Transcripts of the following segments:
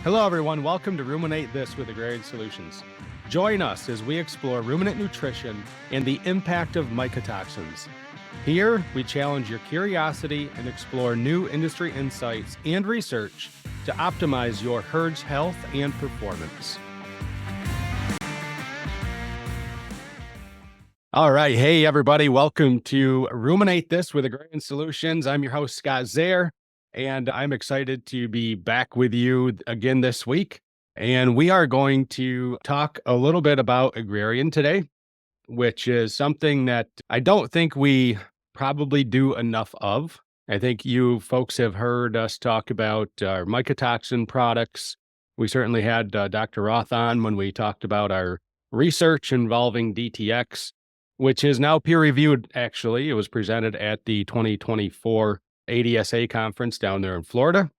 Hello, everyone. Welcome to Ruminate This with Agrarian Solutions. Join us as we explore ruminant nutrition and the impact of mycotoxins. Here, we challenge your curiosity and explore new industry insights and research to optimize your herd's health and performance. All right. Hey, everybody. Welcome to Ruminate This with Agrarian Solutions. I'm your host, Scott Zehr, and I'm excited to be back with you again this week. And we are going to talk a little bit about Agrarian today, which is something that I don't think we probably do enough of. I think you folks have heard us talk about our mycotoxin products. We certainly had Dr. Roth on when we talked about our research involving DTX, which is now peer-reviewed, actually. It was presented at the 2024 ADSA conference down there in Florida.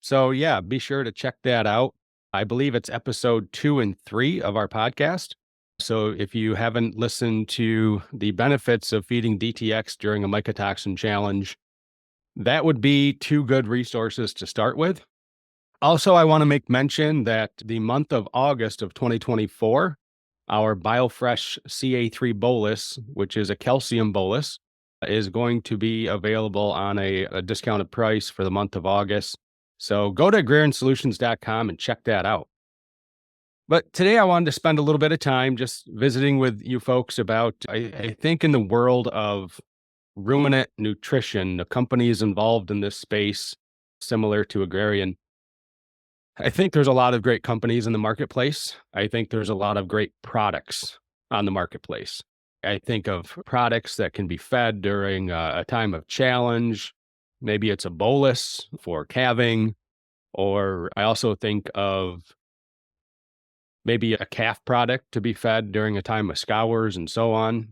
So yeah, be sure to check that out. I believe it's episode 2 and 3 of our podcast. So if you haven't listened to the benefits of feeding DTX during a mycotoxin challenge, that would be 2 good resources to start with. Also, I want to make mention that the month of August of 2024, our BioFresh CA3 bolus, which is a calcium bolus, is going to be available on a discounted price for the month of August. So go to agrariansolutions.com and check that out. But today I wanted to spend a little bit of time just visiting with you folks about, I think in the world of ruminant nutrition, the companies involved in this space, similar to Agrarian, I think there's a lot of great companies in the marketplace. I think there's a lot of great products on the marketplace. I think of products that can be fed during a time of challenge. Maybe it's a bolus for calving, or I also think of maybe a calf product to be fed during a time of scours and so on.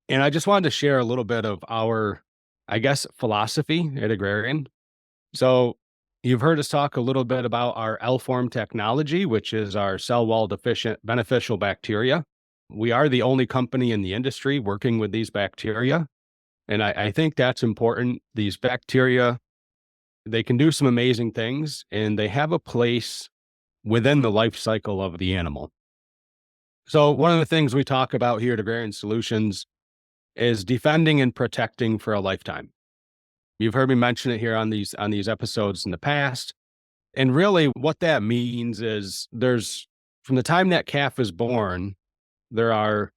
And I just wanted to share a little bit of our, I guess, philosophy at Agrarian. So you've heard us talk a little bit about our L-form technology, which is our cell wall deficient beneficial bacteria. We are the only company in the industry working with these bacteria. And I think that's important. These bacteria, they can do some amazing things, and they have a place within the life cycle of the animal. So one of the things we talk about here at Agrarian Solutions is defending and protecting for a lifetime. You've heard me mention it here on these episodes in the past. And really what that means is from the time that calf is born, there are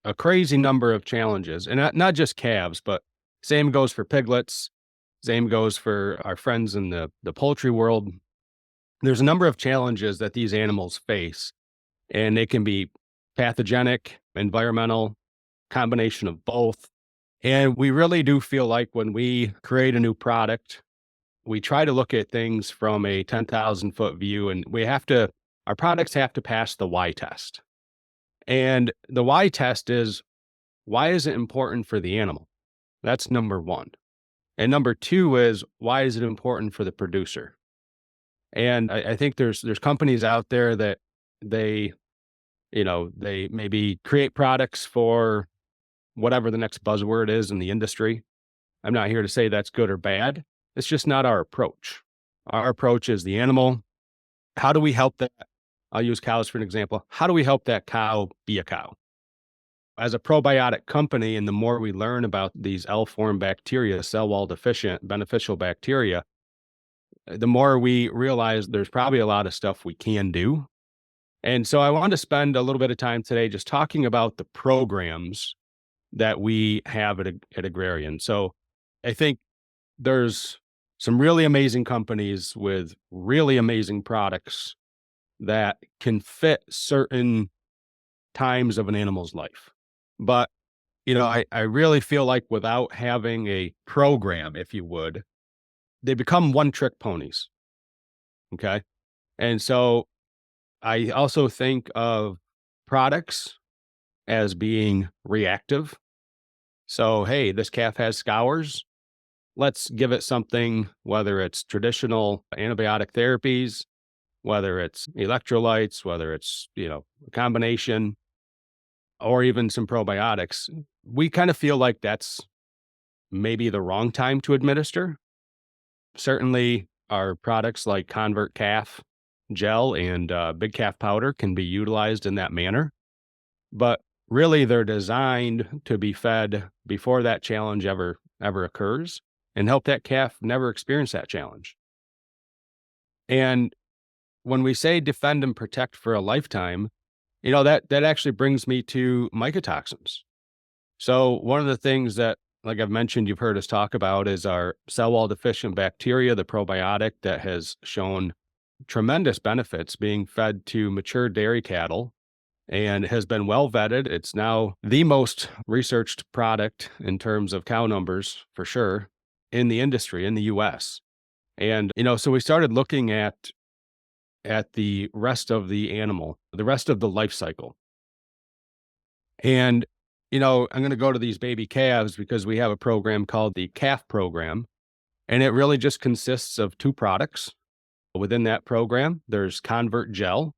a crazy number of challenges, and not just calves, but same goes for piglets. Same goes for our friends in the poultry world. There's a number of challenges that these animals face, and they can be pathogenic, environmental, combination of both. And we really do feel like when we create a new product, we try to look at things from a 10,000-foot view, and our products have to pass the why test. And the why test is, why is it important for the animal? That's number one. And number two is, why is it important for the producer? And I think there's companies out there that they maybe create products for whatever the next buzzword is in the industry. I'm not here to say that's good or bad. It's just not our approach. Our approach is the animal. How do we help that? I'll use cows for an example. How do we help that cow be a cow? As a probiotic company, and the more we learn about these L-form bacteria, cell wall deficient beneficial bacteria, the more we realize there's probably a lot of stuff we can do. And so I wanted to spend a little bit of time today just talking about the programs that we have at Agrarian. So I think there's some really amazing companies with really amazing products that can fit certain times of an animal's life. But, I really feel like without having a program, if you would, they become one-trick ponies. Okay. And so I also think of products as being reactive. So, hey, this calf has scours. Let's give it something, whether it's traditional antibiotic therapies, whether it's electrolytes, whether it's, a combination, or even some probiotics. We kind of feel like that's maybe the wrong time to administer. Certainly, our products like Convert Calf gel and Big Calf powder can be utilized in that manner. But really, they're designed to be fed before that challenge ever occurs and help that calf never experience that challenge. And when we say defend and protect for a lifetime, that actually brings me to mycotoxins. So one of the things that, like I've mentioned, you've heard us talk about is our cell wall deficient bacteria, the probiotic that has shown tremendous benefits being fed to mature dairy cattle and has been well vetted. It's now the most researched product in terms of cow numbers for sure in the industry in the US. And so we started looking at the rest of the animal, the rest of the life cycle. And I'm going to go to these baby calves because we have a program called the calf program, and it really just consists of two products. Within that program, there's Convert Gel,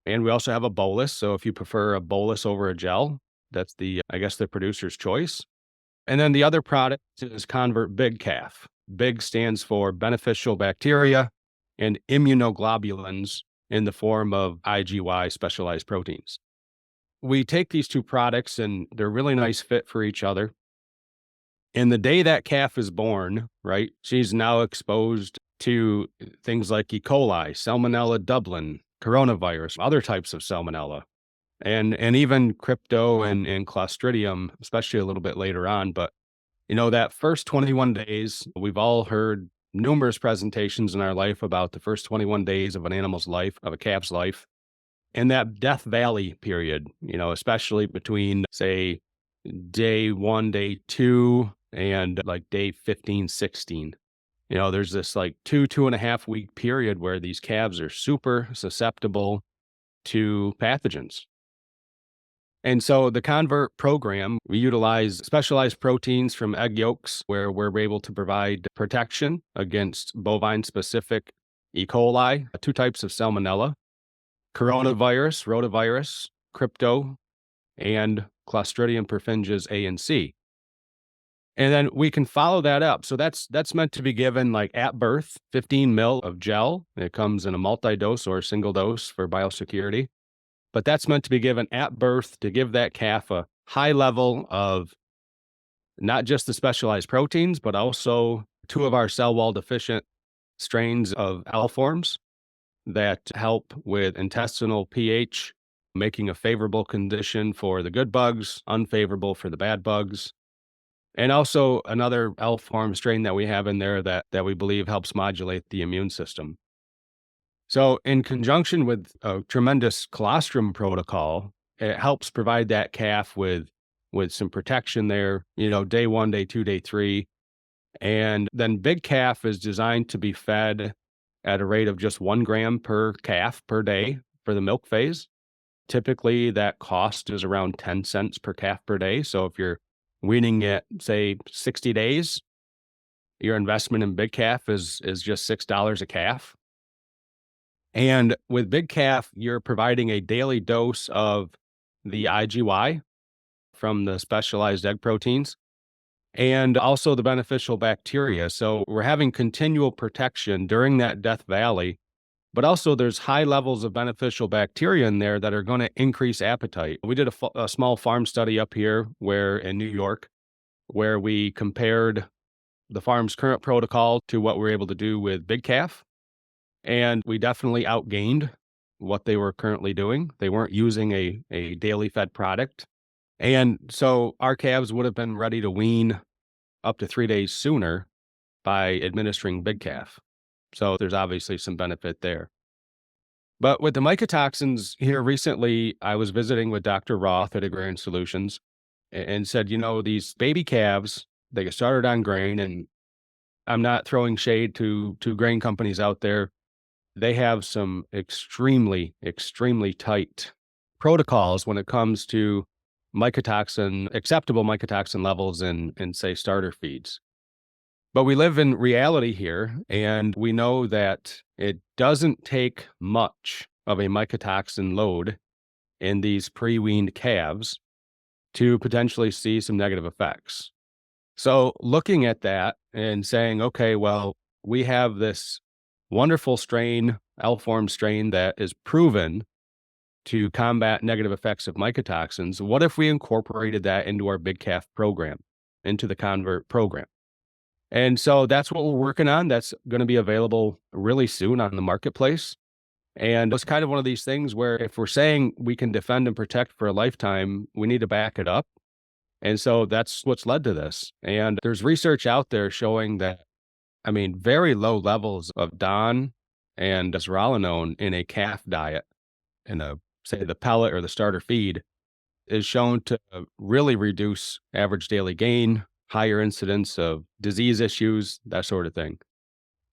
and we also have a bolus. So if you prefer a bolus over a gel, that's I guess, the producer's choice. And then the other product is Convert Big Calf. Big stands for beneficial bacteria and immunoglobulins in the form of IgY specialized proteins. We take these two products and they're a really nice fit for each other. And the day that calf is born, right, she's now exposed to things like E. coli, Salmonella Dublin, coronavirus, other types of salmonella, and even crypto and Clostridium, especially a little bit later on. But, that first 21 days, we've all heard numerous presentations in our life about the first 21 days of an animal's life, of a calf's life. And that death valley period, especially between, say, day 1, day 2, and like day 15, 16. There's this like 2.5 week period where these calves are super susceptible to pathogens. And so the Convert program, we utilize specialized proteins from egg yolks where we're able to provide protection against bovine-specific E. coli, two types of salmonella, coronavirus, rotavirus, crypto, and Clostridium perfringens A and C. And then we can follow that up. So that's meant to be given like at birth, 15 ml of gel. It comes in a multi-dose or a single dose for biosecurity. But that's meant to be given at birth to give that calf a high level of not just the specialized proteins, but also two of our cell wall deficient strains of alforms that help with intestinal pH, making a favorable condition for the good bugs, unfavorable for the bad bugs. And also another alform strain that we have in there that we believe helps modulate the immune system. So in conjunction with a tremendous colostrum protocol, it helps provide that calf with some protection there, day 1, day 2, day 3. And then big calf is designed to be fed at a rate of just 1 gram per calf per day for the milk phase. Typically that cost is around 10 cents per calf per day. So if you're weaning at, say, 60 days, your investment in big calf is just $6 a calf. And with big calf, you're providing a daily dose of the IgY from the specialized egg proteins and also the beneficial bacteria. So we're having continual protection during that death valley, but also there's high levels of beneficial bacteria in there that are going to increase appetite. We did a small farm study up here in New York, where we compared the farm's current protocol to what we're able to do with big calf. And we definitely outgained what they were currently doing. They weren't using a daily fed product. And so our calves would have been ready to wean up to 3 days sooner by administering big calf. So there's obviously some benefit there. But with the mycotoxins here recently, I was visiting with Dr. Roth at Agrarian Solutions and said, these baby calves, they get started on grain, and I'm not throwing shade to grain companies out there. They have some extremely, extremely tight protocols when it comes to acceptable mycotoxin levels in, say, starter feeds. But we live in reality here, and we know that it doesn't take much of a mycotoxin load in these pre-weaned calves to potentially see some negative effects. So looking at that and saying, okay, well, we have this wonderful strain, L-form strain that is proven to combat negative effects of mycotoxins. What if we incorporated that into our big calf program, into the convert program? And so that's what we're working on. That's going to be available really soon on the marketplace. And it's kind of one of these things where if we're saying we can defend and protect for a lifetime, we need to back it up. And so that's what's led to this. And there's research out there showing that, I mean, very low levels of DON and zearalenone in a calf diet, in a, say, the pellet or the starter feed, is shown to really reduce average daily gain, higher incidence of disease issues, that sort of thing.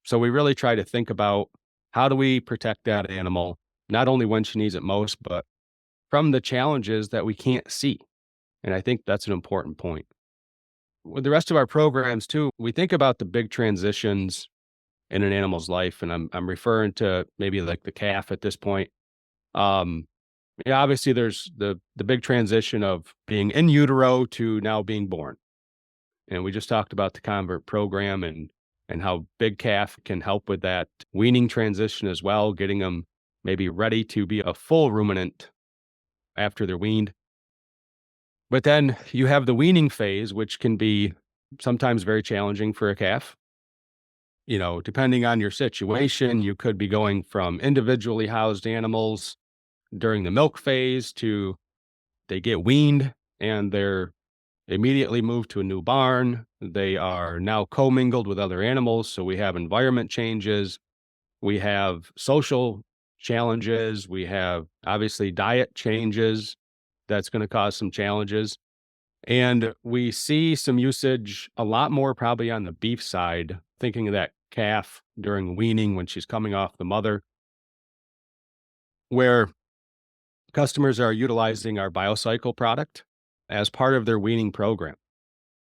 So we really try to think about how do we protect that animal, not only when she needs it most, but from the challenges that we can't see. And I think that's an important point. With the rest of our programs too, we think about the big transitions in an animal's life, and I'm referring to maybe like the calf at this point. Um, yeah, obviously there's the big transition of being in utero to now being born. And we just talked about the convert program and how big calf can help with that weaning transition as well, getting them maybe ready to be a full ruminant after they're weaned. But then you have the weaning phase, which can be sometimes very challenging for a calf. You know, depending on your situation, you could be going from individually housed animals during the milk phase to they get weaned and they're immediately moved to a new barn. They are now commingled with other animals. So we have environment changes. We have social challenges. We have obviously diet changes. That's going to cause some challenges. And we see some usage a lot more probably on the beef side, thinking of that calf during weaning when she's coming off the mother, where customers are utilizing our BioCycle product as part of their weaning program.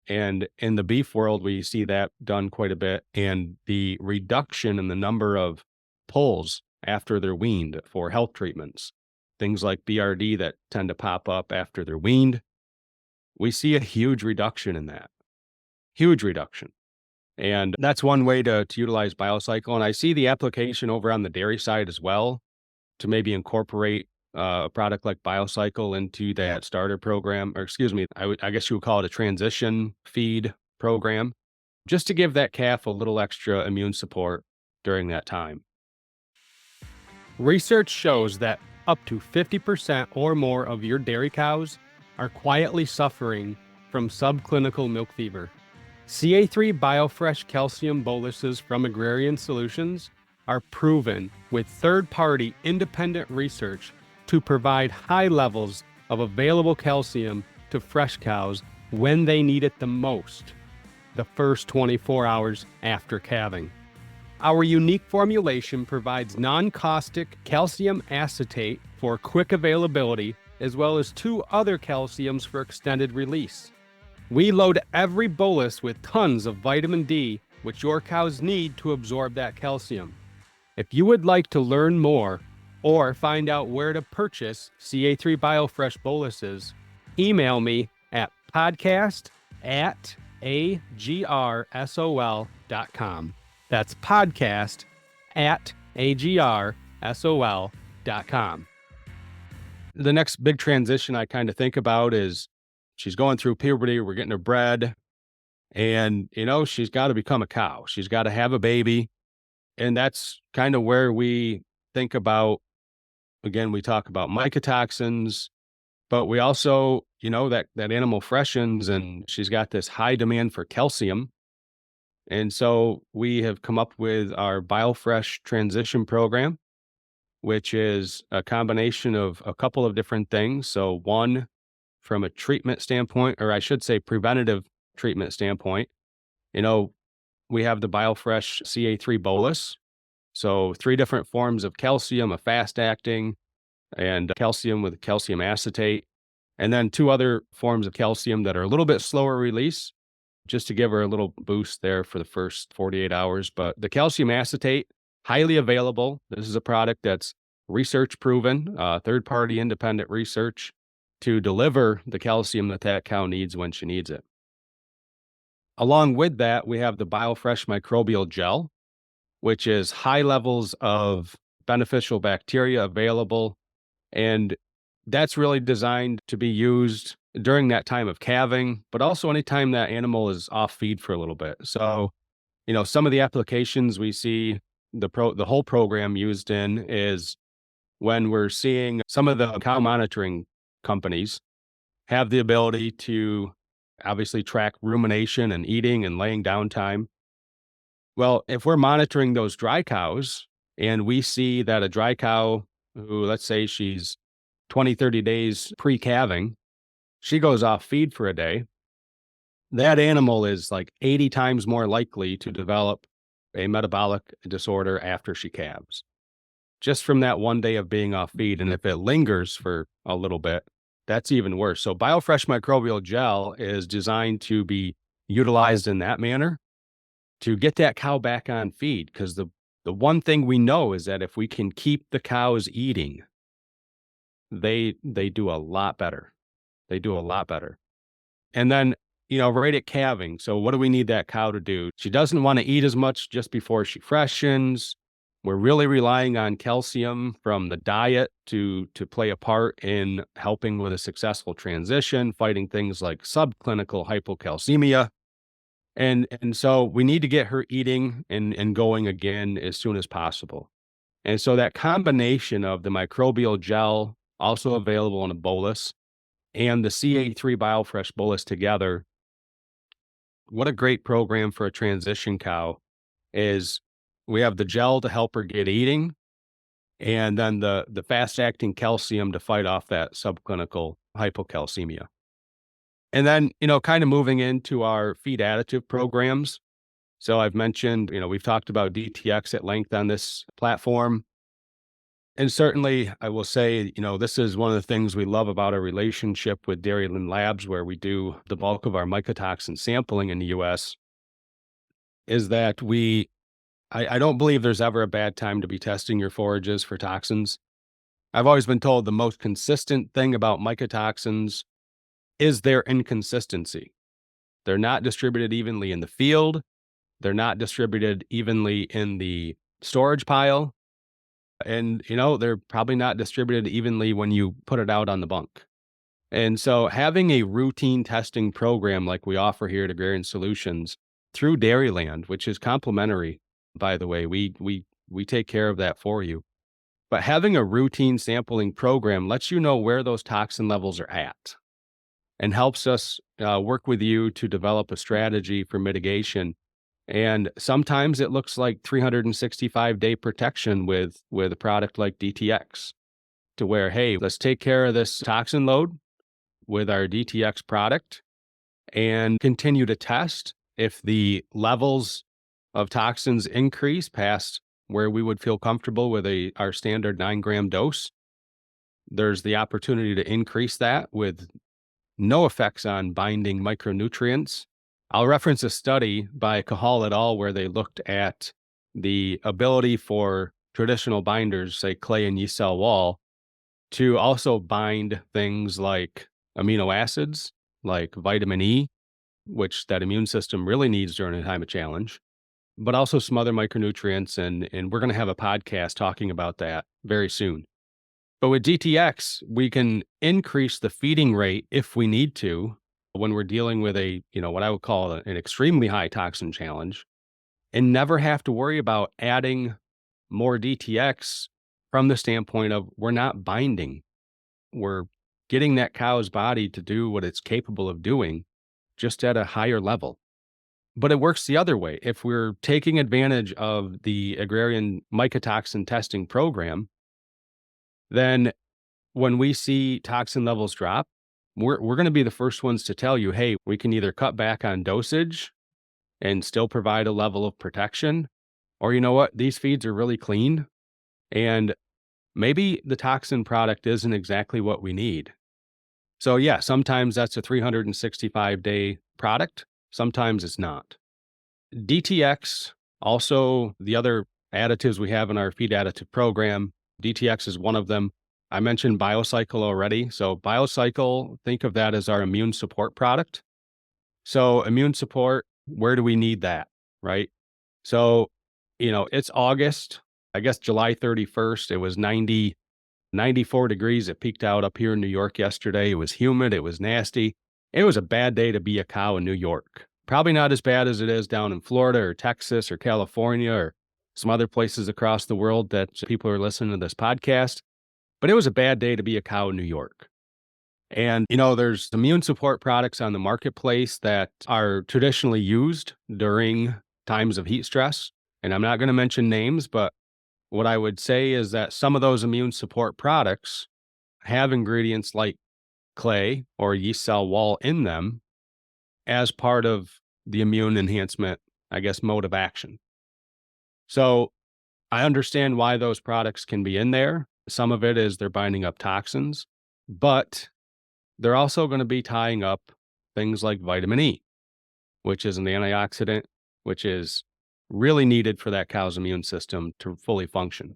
And in the beef world, we see that done quite a bit. And the reduction in the number of pulls after they're weaned for health treatments, things like BRD that tend to pop up after they're weaned, we see a huge reduction in that. Huge reduction. And that's one way to utilize BioCycle. And I see the application over on the dairy side as well to maybe incorporate a product like BioCycle into that starter program, or excuse me, I guess you would call it a transition feed program, just to give that calf a little extra immune support during that time. Research shows that up to 50% or more of your dairy cows are quietly suffering from subclinical milk fever. CA3 BioFresh calcium boluses from Agrarian Solutions are proven with third-party independent research to provide high levels of available calcium to fresh cows when they need it the most, the first 24 hours after calving. Our unique formulation provides non-caustic calcium acetate for quick availability, as well as 2 other calciums for extended release. We load every bolus with tons of vitamin D, which your cows need to absorb that calcium. If you would like to learn more or find out where to purchase CA3 BioFresh boluses, email me at podcast@agrsol.com. That's podcast@agrsol.com. The next big transition I kind of think about is she's going through puberty, we're getting her bred, and, you know, she's got to become a cow. She's got to have a baby. And that's kind of where we think about, again, we talk about mycotoxins, but we also, you know, that animal freshens and she's got this high demand for calcium. And so we have come up with our BioFresh transition program, which is a combination of a couple of different things. So one, from a treatment standpoint, or I should say preventative treatment standpoint, you know, we have the BioFresh CA3 bolus. So 3 different forms of calcium, a fast acting and calcium with calcium acetate, and then 2 other forms of calcium that are a little bit slower release, just to give her a little boost there for the first 48 hours. But the calcium acetate, highly available. This is a product that's research proven, third-party independent research to deliver the calcium that cow needs when she needs it. Along with that, we have the BioFresh microbial gel, which is high levels of beneficial bacteria available. And that's really designed to be used during that time of calving, but also anytime that animal is off feed for a little bit. So, some of the applications we see the whole program used in is when we're seeing some of the cow monitoring companies have the ability to obviously track rumination and eating and laying down time. Well, if we're monitoring those dry cows and we see that a dry cow who, let's say she's 20, 30 days pre-calving, she goes off feed for a day, that animal is like 80 times more likely to develop a metabolic disorder after she calves, just from that one day of being off feed. And if it lingers for a little bit, that's even worse. So BioFresh microbial gel is designed to be utilized in that manner to get that cow back on feed. Because the one thing we know is that if we can keep the cows eating, they do a lot better. They do a lot better. And then, right at calving. So what do we need that cow to do? She doesn't want to eat as much just before she freshens. We're really relying on calcium from the diet to play a part in helping with a successful transition, fighting things like subclinical hypocalcemia. And so we need to get her eating and going again as soon as possible. And so that combination of the microbial gel, also available in a bolus, and the CA3 BioFresh bolus together, what a great program for a transition cow is. We have the gel to help her get eating, and then the fast-acting calcium to fight off that subclinical hypocalcemia. And then, kind of moving into our feed additive programs. So I've mentioned, we've talked about DTX at length on this platform. And certainly I will say, this is one of the things we love about our relationship with Agrarian Labs, where we do the bulk of our mycotoxin sampling in the US, is that I don't believe there's ever a bad time to be testing your forages for toxins. I've always been told the most consistent thing about mycotoxins is their inconsistency. They're not distributed evenly in the field. They're not distributed evenly in the storage pile. And, they're probably not distributed evenly when you put it out on the bunk. And so having a routine testing program like we offer here at Agrarian Solutions through Dairyland, which is complimentary, by the way, we take care of that for you. But having a routine sampling program lets you know where those toxin levels are at and helps us work with you to develop a strategy for mitigation. And sometimes it looks like 365-day protection with a product like DTX, to where, hey, let's take care of this toxin load with our DTX product and continue to test. If the levels of toxins increase past where we would feel comfortable with our standard 9-gram dose, there's the opportunity to increase that with no effects on binding micronutrients. I'll reference a study by Cahal et al. Where they looked at the ability for traditional binders, say clay and yeast cell wall, to also bind things like amino acids, like vitamin E, which that immune system really needs during a time of challenge, but also some other micronutrients. And we're going to have a podcast talking about that very soon. But with DTX, we can increase the feeding rate if we need to when we're dealing with what I would call an extremely high toxin challenge, and never have to worry about adding more DTX from the standpoint of we're not binding. We're getting that cow's body to do what it's capable of doing, just at a higher level. But it works the other way. If we're taking advantage of the Agrarian mycotoxin testing program, then when we see toxin levels drop, we're going to be the first ones to tell you, hey, we can either cut back on dosage and still provide a level of protection, or you know what, these feeds are really clean, and maybe the toxin product isn't exactly what we need. So yeah, sometimes that's a 365-day product. Sometimes it's not. DTX, also the other additives we have in our feed additive program, DTX is one of them. I mentioned BioCycle already. So BioCycle, think of that as our immune support product. So immune support, where do we need that, right? So it's August, I guess July 31st. It was 94 degrees. It peaked out up here in New York yesterday. It was humid. It was nasty. It was a bad day to be a cow in New York. Probably not as bad as it is down in Florida or Texas or California or some other places across the world that people are listening to this podcast. But it was a bad day to be a cow in New York. And, there's immune support products on the marketplace that are traditionally used during times of heat stress. And I'm not going to mention names, but what I would say is that some of those immune support products have ingredients like clay or yeast cell wall in them as part of the immune enhancement, I guess, mode of action. So I understand why those products can be in there. Some of it is they're binding up toxins, but they're also going to be tying up things like vitamin E, which is an antioxidant, which is really needed for that cow's immune system to fully function.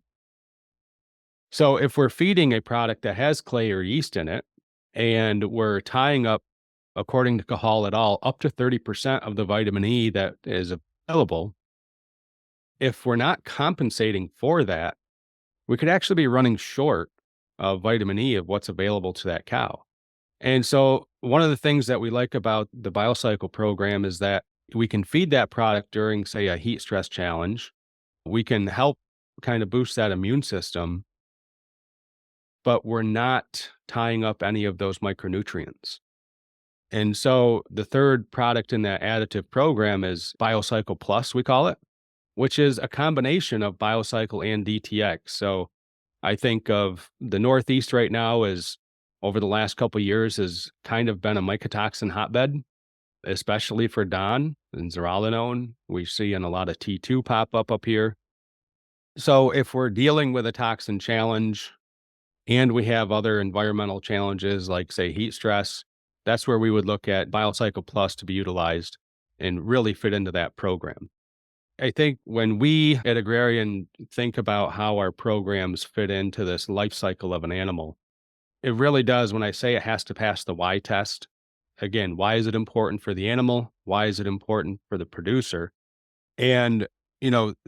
So if we're feeding a product that has clay or yeast in it, and we're tying up, according to Cahal et al., up to 30% of the vitamin E that is available, if we're not compensating for that, we could actually be running short of vitamin E of what's available to that cow. And so one of the things that we like about the BioCycle program is that we can feed that product during, say, a heat stress challenge. We can help kind of boost that immune system, but we're not tying up any of those micronutrients. And so the third product in that additive program is BioCycle Plus, we call it, which is a combination of BioCycle and DTX. So I think of the Northeast right now as over the last couple of years has kind of been a mycotoxin hotbed, especially for Don and zearalenone. We see in a lot of T2 pop up here. So if we're dealing with a toxin challenge and we have other environmental challenges like, say, heat stress, that's where we would look at BioCycle Plus to be utilized and really fit into that program. I think when we at Agrarian think about how our programs fit into this life cycle of an animal, it really does. When I say it has to pass the why test, again, why is it important for the animal? Why is it important for the producer? And,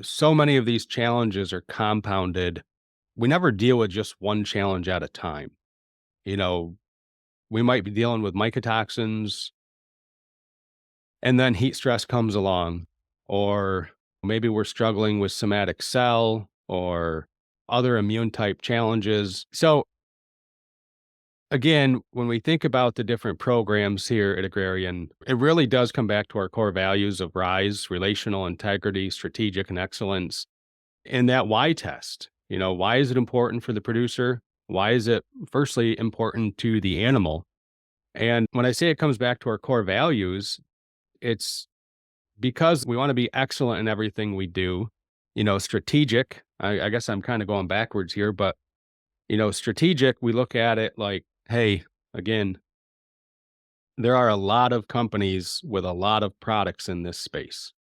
so many of these challenges are compounded. We never deal with just one challenge at a time. You know, we might be dealing with mycotoxins and then heat stress comes along, or maybe we're struggling with somatic cell or other immune type challenges. So again, when we think about the different programs here at Agrarian, it really does come back to our core values of RISE, relational integrity, strategic, and excellence. And that why test, why is it important for the producer? Why is it firstly important to the animal? And when I say it comes back to our core values, it's because we want to be excellent in everything we do. Strategic, I guess I'm kind of going backwards here, but, strategic, we look at it like, hey, again, there are a lot of companies with a lot of products in this space.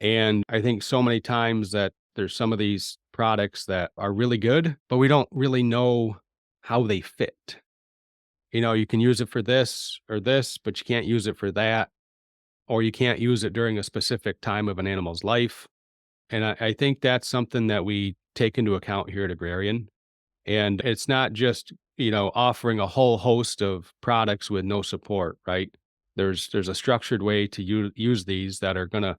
And I think so many times that there's some of these products that are really good, but we don't really know how they fit. You can use it for this or this, but you can't use it for that, or you can't use it during a specific time of an animal's life. And I think that's something that we take into account here at Agrarian. And it's not just, offering a whole host of products with no support, right? There's a structured way to use these that are going to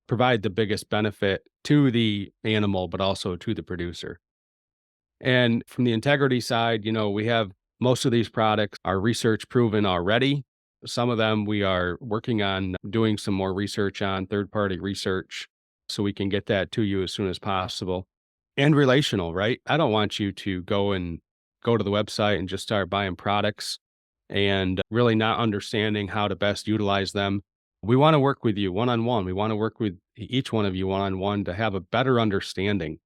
provide the biggest benefit to the animal, but also to the producer. And from the integrity side, we have most of these products are research proven already. Some of them we are working on doing some more research on, third-party research, so we can get that to you as soon as possible. And relational, right? I don't want you to go to the website and just start buying products and really not understanding how to best utilize them. We want to work with you one-on-one. We want to work with each one of you one-on-one to have a better understanding.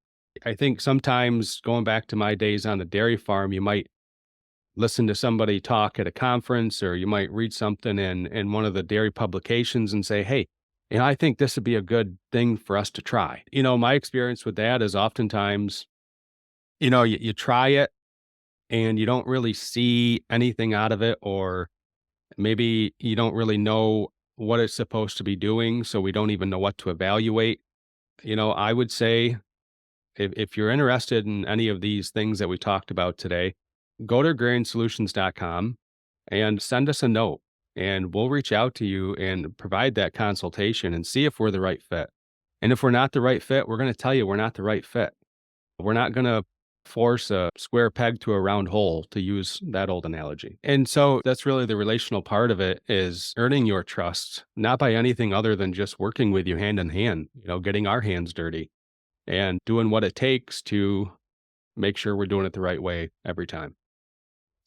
I think sometimes going back to my days on the dairy farm, you might listen to somebody talk at a conference, or you might read something in one of the dairy publications and say, hey, I think this would be a good thing for us to try. My experience with that is oftentimes, you try it and you don't really see anything out of it, or maybe you don't really know what it's supposed to be doing. So we don't even know what to evaluate. I would say if you're interested in any of these things that we talked about today, go to agrariansolutions.com and send us a note, and we'll reach out to you and provide that consultation and see if we're the right fit. And if we're not the right fit, we're going to tell you we're not the right fit. We're not going to force a square peg to a round hole, to use that old analogy. And so that's really the relational part of it, is earning your trust, not by anything other than just working with you hand in hand, getting our hands dirty and doing what it takes to make sure we're doing it the right way every time.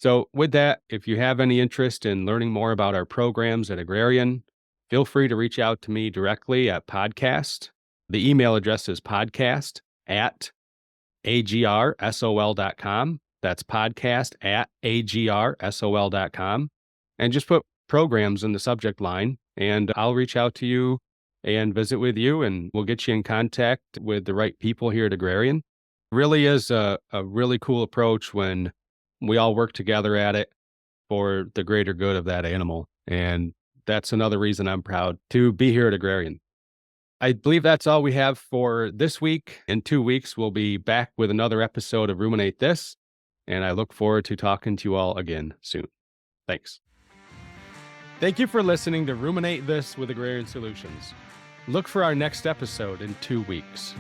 So, with that, if you have any interest in learning more about our programs at Agrarian, feel free to reach out to me directly at podcast. The email address is podcast at agrsol.com. That's podcast at agrsol.com. And just put programs in the subject line, and I'll reach out to you and visit with you, and we'll get you in contact with the right people here at Agrarian. Really is a really cool approach when we all work together at it for the greater good of that animal. And that's another reason I'm proud to be here at Agrarian. I believe that's all we have for this week. In 2 weeks, we'll be back with another episode of Ruminate This, and I look forward to talking to you all again soon. Thanks. Thank you for listening to Ruminate This with Agrarian Solutions. Look for our next episode in 2 weeks.